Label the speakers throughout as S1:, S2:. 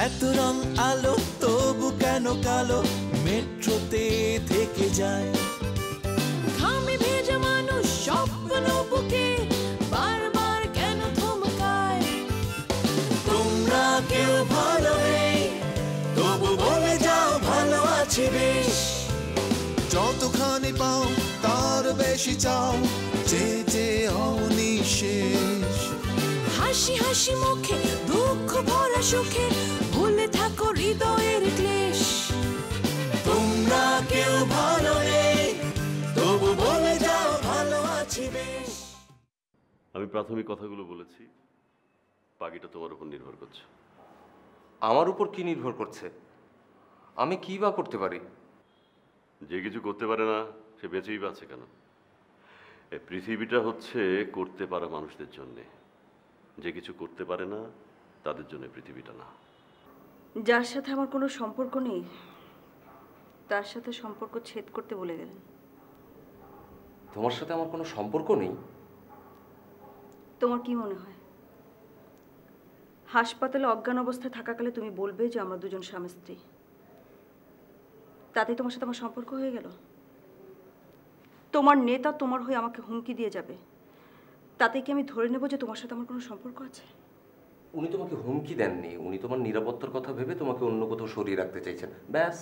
S1: এত রং আলো তবু কেন কালো মেট্রোতে থেকে যায়
S2: ঘামে ভেজা মানুষ স্বপ্ন বুকে বারবার কেন থমকায়
S1: তোমরা কেউ ভালো নেই তবু বলে যাও ভালো আছি বেশ যতখানি পাও তার বেশি চাও যে যে অনিশেষ
S2: হাসি হাসি মুখে দুঃখ ভরা সুখে ভুলে থাকো হৃদয়ের ক্লেশ
S1: তোমরা কেউ ভালো নেই তবু বলে যাও ভালো আছি বেশ।
S3: আমি প্রাথমিক কথাগুলো বলেছি, বাকিটা তোমার উপর নির্ভর করছে।
S4: আমার উপর কি নির্ভর করছে? আমি কি বা করতে পারি?
S3: যে কিছু করতে পারে না সে বেঁচেই বাঁচে কেন? এই পৃথিবীটা হচ্ছে করতে পারা মানুষদের জন্যে, যে কিছু করতে পারে না তাদের জন্য পৃথিবীটা না।
S5: যার সাথে আমার কোনো সম্পর্ক নেই তার সাথে সম্পর্ক ছেদ করতে বলে গেলেন।
S4: তোমার সাথে আমার কোনো সম্পর্ক নেই?
S5: তোমার কি মনে হয় হাসপাতালে অজ্ঞান অবস্থায় থাকাকালে তুমি বলবে যে আমরা দুজন স্বামী স্ত্রী, তাতেই তোমার সাথে আমার সম্পর্ক হয়ে গেল? তোমার নেতা তোমার হয়ে আমাকে হুমকি দিয়ে যাবে, তাতে কি আমি ধরে নেব যে তোমার সাথে আমার কোনো সম্পর্ক আছে?
S4: উনি তোমাকে হুমকি দেননি, উনি তোমার নিরাপত্তার কথা ভেবে তোমাকে অন্য কোথাও সরিয়ে রাখতে চাইছেন, ব্যাস।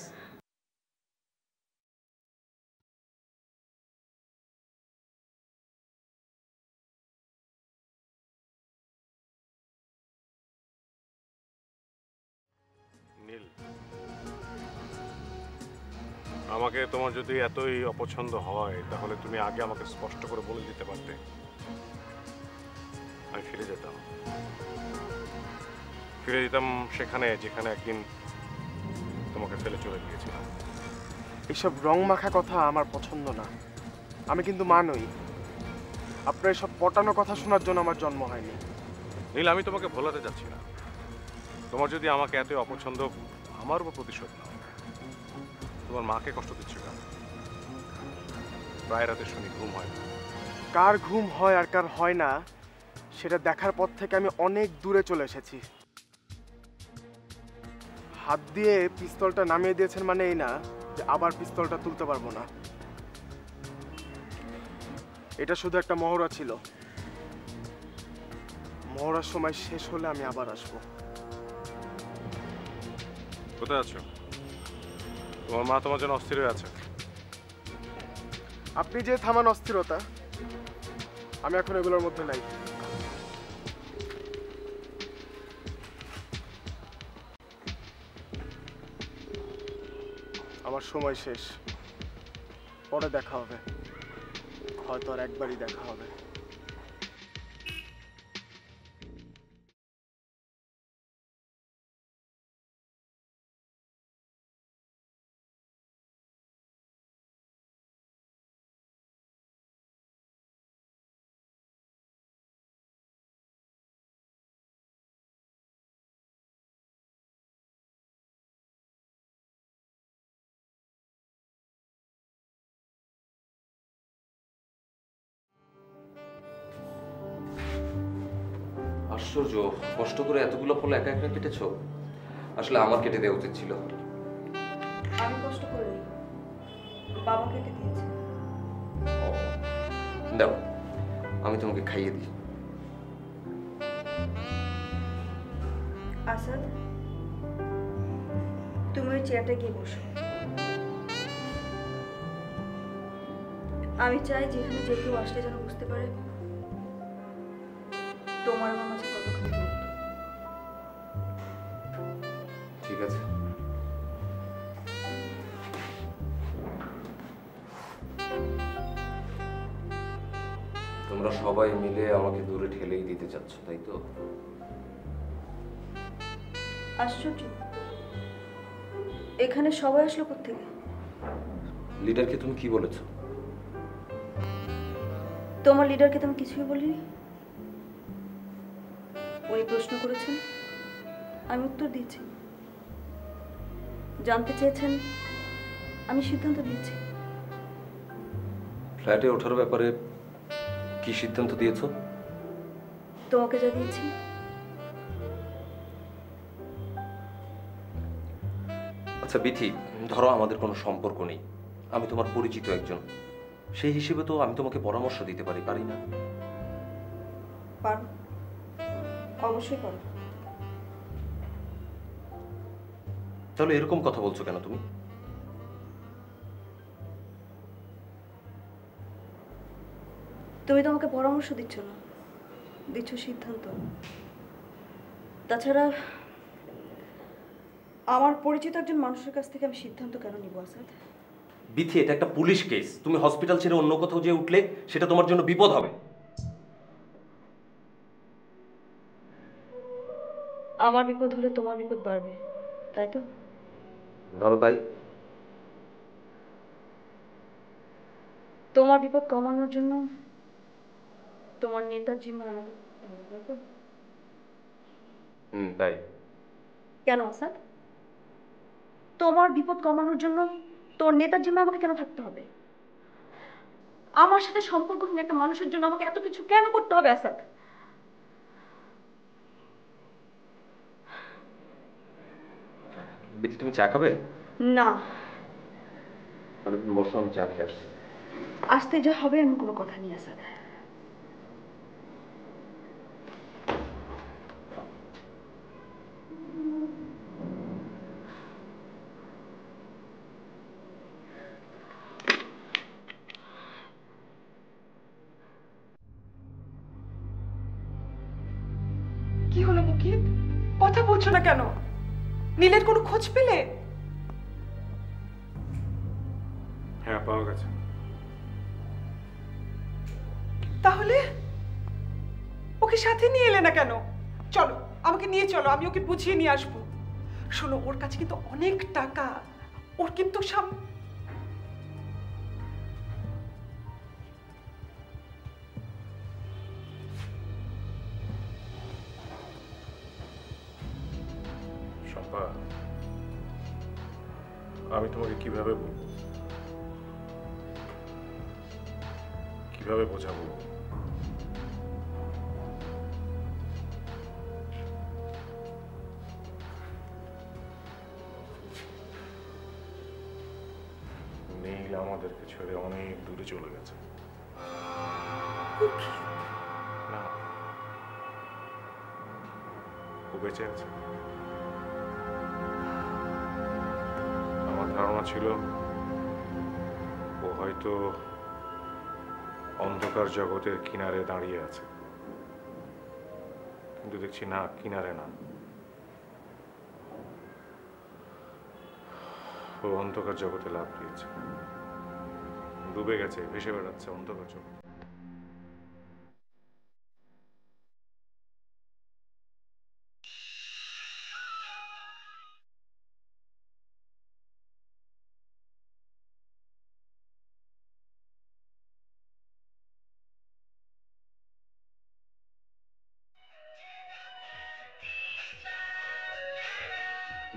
S6: নীল, আমাকে তোমার যদি এতই অপছন্দ হয় তাহলে তুমি আগে আমাকে স্পষ্ট করে বলে দিতে পারতে, আমি ফিরে যেতাম সেখানে যেখানে একদিন তোমাকে ফেলে চলে গিয়েছিলাম।
S7: এইসব রং মাখা কথা আমার পছন্দ না। আমি কিন্তু মা নই। আপনার এসব পটানো কথা শোনার জন্য আমার জন্ম হয়নি।
S6: নীল, আমি তোমাকে ভোলাতে যাচ্ছি না। তোমার যদি আমাকে এত অপছন্দ, আমার উপর প্রতিশোধ নাও। তোমার মাকে কষ্ট দিচ্ছ কেন? প্রায় রাতে শুনি ঘুম হয় না।
S7: কার ঘুম হয় আর কার হয় না সেটা দেখার পর থেকে আমি অনেক দূরে চলে এসেছি। হাত দিয়ে পিস্তলটা নামিয়ে দিয়েছেন মানে এই না যে আবার পিস্তলটা তুলতে পারবো না। এটা শুধু একটা মহড়া ছিল। মহড়ার সময় শেষ হলে আমি আবার আসবো।
S6: কোথায় আছো? তোমার মা তোমার জন্য অস্থির হয়ে আছে।
S7: আপনি যে থামান অস্থিরতা, আমি এখন এগুলোর মধ্যে নাই। আমার সময় শেষ, পরে দেখা হবে, হয়তো আর একবারই দেখা হবে।
S4: আশ্চর্য, কষ্ট করে এতগুলো ফল একা একা কেটেছো। আসলে আমার কেটে দেওয়া উচিত ছিল।
S5: আমি কষ্ট করিনি, বাবা কেটে দিয়েছে।
S4: দাও, আমি তোমাকে খাইয়ে দিই।
S5: আসাদ, তুমি ওই চেয়ারটা গিয়ে বসো। আমি চাই যেখানে যে কেউ আসলে যেন বুঝতে পারে তোমার আমার মাঝে কতখানি দূরত্ব।
S4: ঠিক আছে। তোমরা সবাই মিলে আমাকে দূরে ঠেলেই দিতে চাচ্ছ, তাই তো?
S5: আশ্চর্য, এখানে সবাই আসলো কোত্থেকে?
S4: লিডারকে তুমি কি বলেছো?
S5: তোমার লিডারকে তুমি কিছুই বলিনি। উনি প্রশ্ন করেছেন, আমি উত্তর দিয়েছি। জানতে চেয়েছেন, আমি সিদ্ধান্ত দিয়েছি।
S4: ফ্ল্যাটে ওঠার ব্যাপারে কি সিদ্ধান্ত দিয়েছো?
S5: তোমাকে যা দিয়েছি।
S4: আচ্ছা বিথি, ধরো আমাদের কোনো সম্পর্ক নেই, আমি তোমার পরিচিত একজন, সেই হিসেবে তো আমি তোমাকে পরামর্শ দিতে পারি, পারি না?
S5: পারো, অবশ্যই পারো।
S4: তাহলে এরকম কথা বলছো কেন তুমি?
S5: তুমি তো আমাকে পরামর্শ দিচ্ছ না, দিচ্ছ সিদ্ধান্ত। তাছাড়া আমার পরিচিত একজন মানুষের কাছ থেকে আমি সিদ্ধান্ত কেন নিব আসাদ?
S4: বিথি, এটা একটা পুলিশ কেস, তুমি হসপিটাল ছেড়ে অন্য কোথাও যে উঠলে সেটা তোমার জন্য বিপদ হবে।
S5: আমার বিপদ হলে তোমার বিপদ বাড়বে, তাই তো?
S4: ধরো তাই।
S5: তোমার বিপদ কমানোর জন্য তোমার নেতার জিম্মা আমাকে, তাই তো?
S4: তাই।
S5: কেন আসাদ? তোমার বিপদ কমানোর জন্য তোর নেতার জিম্মা আমাকে কেন থাকতে হবে? আমার সাথে সম্পর্কহীন একটা মানুষের জন্য আমাকে এত কিছু কেন করতে হবে আসাদ?
S4: বিথি, তুমি চা খাবে?
S5: না,
S4: তাহলে তুমি বসো, আমি চা খেয়ে আসছি।
S5: আসতে যা হবে এমন কোনো কথা নেই আসাদ।
S2: কি হলো মুকিত, কথা বলছো না কেন? নীলের কোনো খোঁজ পেলে?
S6: হ্যাঁ, পাওয়া গেছে।
S2: তাহলে ওকে সাথে নিয়ে এলে না কেন? চলো, আমাকে নিয়ে চলো, আমি ওকে বুঝিয়ে নিয়ে আসবো। শোনো, ওর কাছে কিন্তু অনেক টাকা, ওর কিন্তু
S6: শম্পা, আমি তোমাকে কিভাবে বলবো, কিভাবে বোঝাবো? নীল আমাদেরকে ছেড়ে অনেক দূরে চলে গেছে। না, ও বেঁচে আছে। আমার ধারণা ছিল ও হয়তো অন্ধকার জগতের কিনারে দাঁড়িয়ে আছে, কিন্তু দেখছি না, কিনারে না, ও অন্ধকার জগতে লাফ দিয়েছে, ডুবে গেছে, ভেসে বেড়াচ্ছে অন্ধকার জগতে।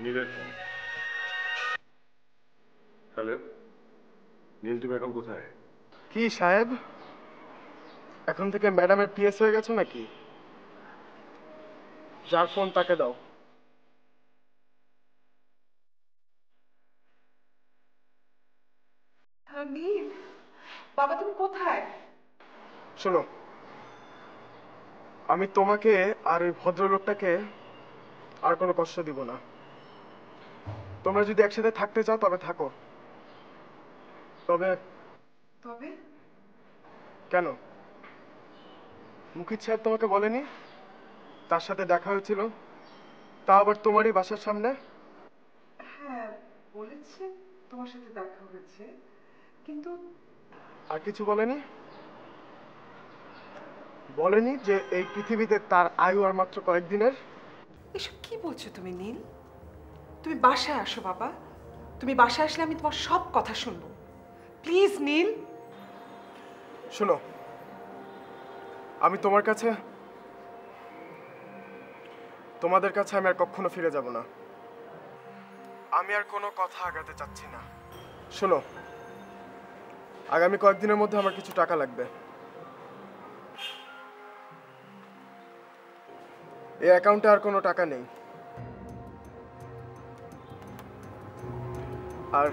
S6: নীলের ফোন। হ্যালো, নীল, তুমি এখন কোথায়?
S7: কি সাহেব, এখন থেকে ম্যাডামের পিএস হয়ে গেছো নাকি? যার ফোন তাকে দাও।
S2: নীল, বাবা তুমি কোথায়?
S7: শোনো, আমি তোমাকে আর ওই ভদ্রলোকটাকে আর কোনো কষ্ট দিব না। তোমরা যদি একসাথে থাকতে চাও তবে থাকো। তবে
S2: তবে
S7: কেন, মুখিত সাহেব তোমাকে বলেনি তার সাথে দেখা হয়েছিল, তা আবার তোমারই বাসার সামনে?
S2: হ্যাঁ, বলেছে তোমার সাথে দেখা হয়েছে, কিন্তু
S7: আর কিছু বলেনি? বলেনি যে এই পৃথিবীতে তার আয়ু আর মাত্র কয়েকদিনের?
S2: এসব কি বলছো তুমি নীল? তুমি বাসায় আসো বাবা, তুমি বাসায় আসলে আমি তোমার সব কথা শুনবো। প্লিজ নীল।
S7: শোনো, আমি তোমাদের কাছে আমি আর কখনো ফিরে যাব না। আমি আর কোনো কথা আগাতে চাচ্ছি না। শোনো, আগামী কয়েকদিনের মধ্যে আমার কিছু টাকা লাগবে। এই অ্যাকাউন্টে আর কোনো টাকা নেই। আর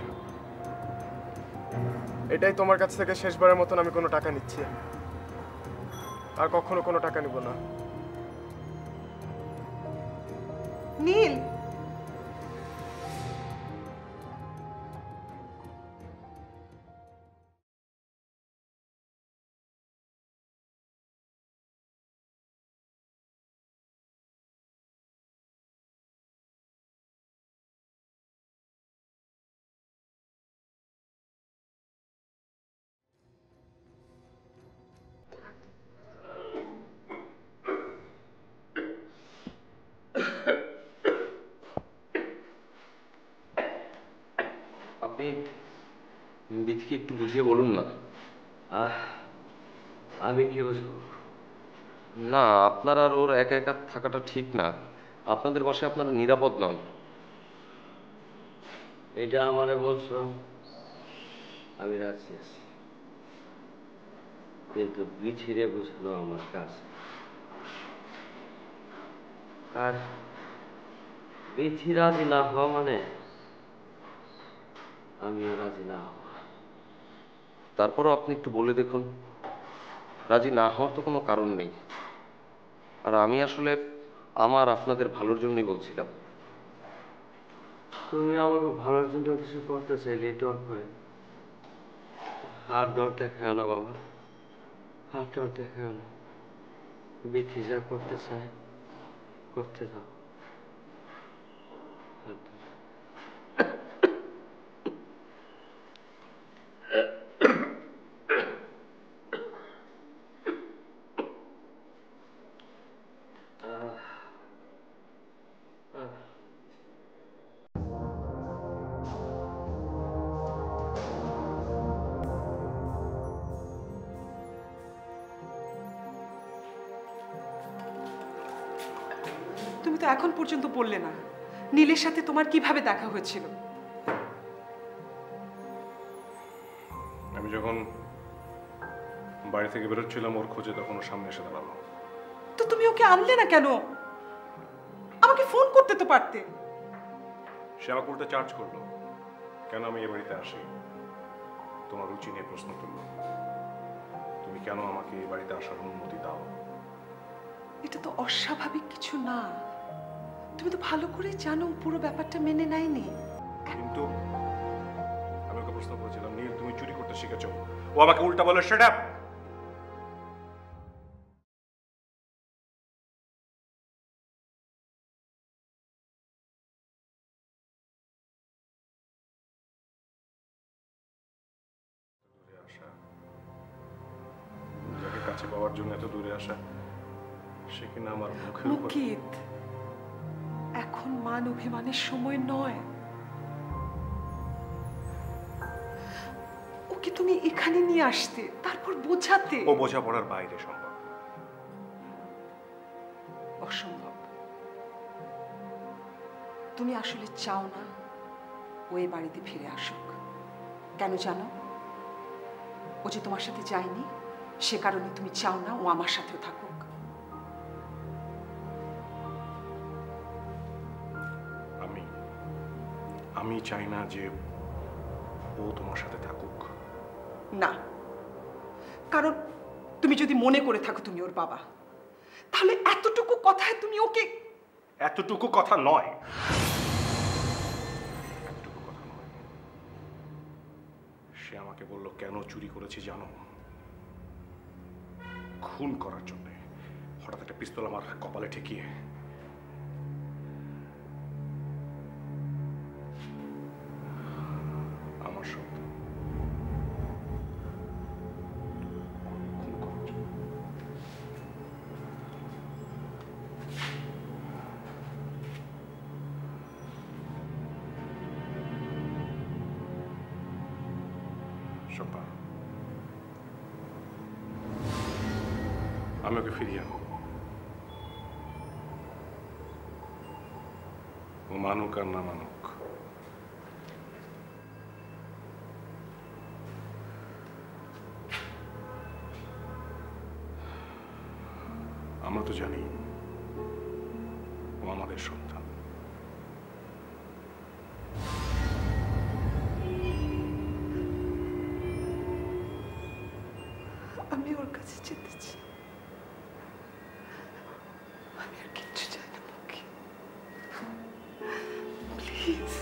S7: এটাই তোমার কাছ থেকে শেষবারের মতন আমি কোনো টাকা নিচ্ছি, আর কখনো কোনো টাকা নিব না।
S2: নীল,
S4: আপনি বিথিকে একটু বুঝিয়ে বলুন না।
S3: আমি কি বুঝবো?
S4: না, আপনার আর ওর একা একা থাকাটা ঠিক না। আপনাদের বাসায় আপনারা নিরাপদ নন।
S3: এটা আমারে বলছো, আমি রাজি আছি, কিন্তু বিছিরে বুঝলো আমার কাছে। আর বিথি রাজি না হওয়া মানে আমিও রাজি না হব।
S4: তারপরও আপনি একটু বলে দেখুন। রাজি না হওয়ার তো কোনো কারণ নেই। আর আমি আসলে আমার আপনাদের ভালোর জন্যই বলছিলাম।
S3: তুমি আমাকে ভালোর জন্য কিছু করতে চাইলে ডর করে আর ডর দেখায় না বাবা, আর ডর দেখায় না। বিথি যা করতে চায় করতে দাও।
S2: তুমি তো এখন পর্যন্ত বললে না নীলের সাথে তোমার কিভাবে দেখা হয়েছিল।
S6: আমি যখন বাড়ি থেকে বেরোচ্ছিলাম ওর খোঁজে, তখন ওর সামনে এসে দাঁড়ালো।
S2: তো তুমি ওকে আনলে না কেন? আমাকে ফোন করতে তো পারতে।
S6: সে আমাকে উল্টে চার্জ করলো, কেন আমি এ বাড়িতে আসি। তোমার রুচি নিয়ে প্রশ্ন তুললো, তুমি কেন আমাকে এই বাড়িতে আসার অনুমতি দাও।
S2: এটা তো অস্বাভাবিক কিছু না। তুমি তো ভালো করে জানো পুরো ব্যাপারটা মেনে নেয়নি।
S6: কিন্তু আমি ওকে প্রশ্ন করেছিলাম, নীল তুমি চুরি করতে শিখেছো? ও আমাকে উল্টা বলে শাট আপ। যাকে কাছে পাওয়ার জন্য এত দূরে আসা, সে কিনা আমার মুখের উপর।
S2: মুকিত, এখন মান অভিমানের সময় নয়। ওকে তুমি এখানে নিয়ে আসতে, তারপর বোঝাতে।
S6: ও বোঝাপড়ার বাইরে সম্ভব।
S2: অসম্ভব। তুমি আসলে চাও না ও এ বাড়িতে ফিরে আসুক। কেন জানো? ও যে তোমার সাথে যায়নি, সে কারণে তুমি চাও না ও আমার সাথেও থাকুক।
S6: আমি চাই না যে ও তোমার সাথে থাকুক।
S2: না, কারণ তুমি যদি মনে করে থাকো তুমি ওর বাবা, তাহলে এতটুকু কথায় তুমি ওকে।
S6: এতটুকু কথা নয়, এতটুকু কথা নয়। সে আমাকে বলল কেন চুরি করেছি জানো? খুন করার জন্য। হঠাৎ একটা পিস্তল আমার কপালে ঠেকিয়ে আমার শব্দ খুন করার জন্য। শোভা, আমি ওকে ফিরিয়ে আনবো। ও মানুক আর না মানুক, আমরা তো জানি ও আমাদের সন্তান।
S2: কাছে যেতে চাই। আমি আর কিচ্ছু চাই না পক্ষে, প্লিজ।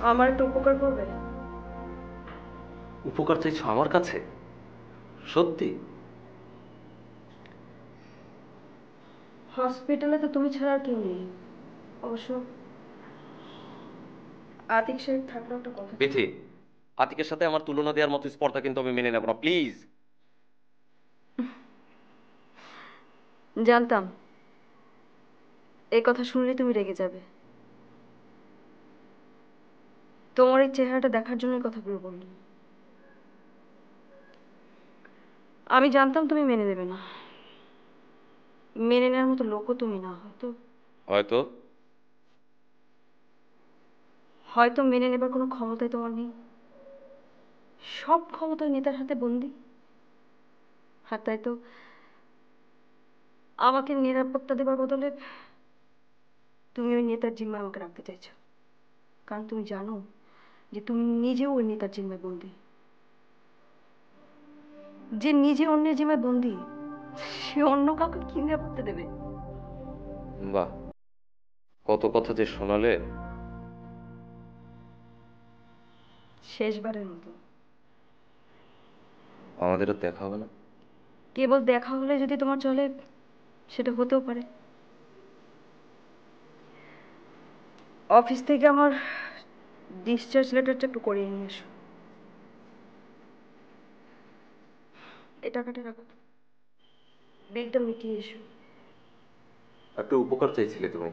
S5: আমার একটা উপকার করবে?
S4: উপকার চাইছো আমার কাছে? সত্যি?
S5: হসপিটালে তো তুমি ছাড়া আর কেউ নেই। অবশ্য আতিক সাহেব থাকলেও একটা কথা।
S4: বিথি, আতিকের সাথে আমার তুলনা দেওয়ার মতো স্পর্ধা কিন্তু আমি মেনে নেব না, প্লিজ।
S5: জানতাম এই কথা শুনলে তুমি রেগে যাবে। তোমার এই চেহারাটা দেখার জন্য কথাগুলো বললাম। আমি জানতাম তুমি মেনে নেবে না, মেনে নেওয়ার মতো লোকও তুমি না।
S4: হয়তো
S5: হয়তো মেনে নেবার কোনো ক্ষমতাই তোমার নেই। সব ক্ষমতা নেতার হাতে বন্দি। আর তাই তো আমাকে নিরাপত্তা দেবার বদলে তুমি ওই নেতার জিম্মায় আমাকে রাখতে চাইছো। কারণ তুমি জানো যে তুমি নিজেও ওই নেতার জিম্মায় বন্দি। যে নিজে অন্যের জিম্মায় বন্দি, সে অন্য কাউকে কি নিরাপত্তা দেবে?
S4: বাহ, কত কথা যে শোনালে।
S5: শেষবারের মতো
S4: আমাদেরও দেখা হবে না?
S5: কেবল দেখা হলে যদি তোমার চলে, সেটা হতেও পারে। অফিস থেকে আমার ডিসচার্জ লেটারটা একটু করিয়ে নিয়ে এসো। এই টাকাটা রাখো, বিলটা মিটিয়ে এসো।
S4: একটা উপকার চাইছিলে তুমি।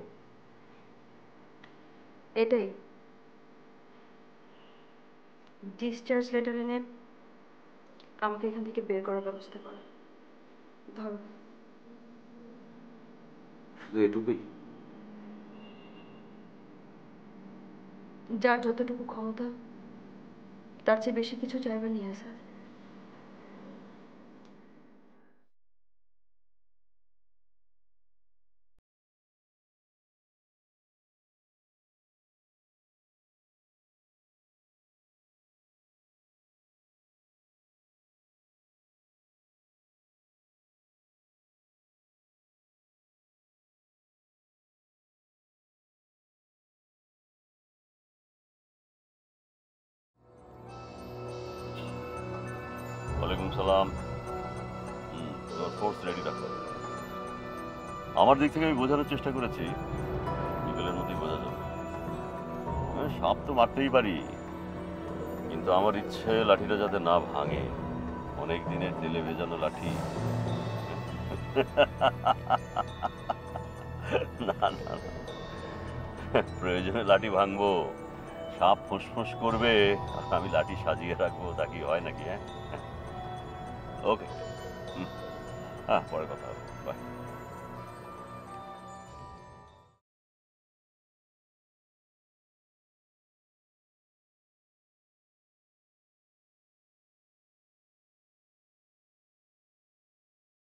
S5: এটাই, ডিসচার্জ লেটার এনে আমাকে এখান থেকে বের করার ব্যবস্থা করো। ধরো।
S4: শুধু এটুকুই?
S5: যার যতটুকু ক্ষমতা, তার চেয়ে বেশি কিছু চাইবে নিয়ে স্যার।
S3: ওয়ালাইকুম সালাম। তোমার ফোর্স রেডি রাখো। আমার দিক থেকে আমি বোঝানোর চেষ্টা করেছি, বিকেলের মধ্যেই বোঝা যাবে। সাপ তো মারতেই পারি, কিন্তু আমার ইচ্ছে লাঠিটা যাতে না ভাঙে। অনেক দিনের তেলে ভেজানো লাঠি। না না, প্রয়োজনে লাঠি ভাঙবো। সাপ ফুসফুস করবে আর আমি লাঠি সাজিয়ে রাখবো, তা কি হয় নাকি? হ্যাঁ, ওকে, হ্যাঁ, পরে কথা হবে।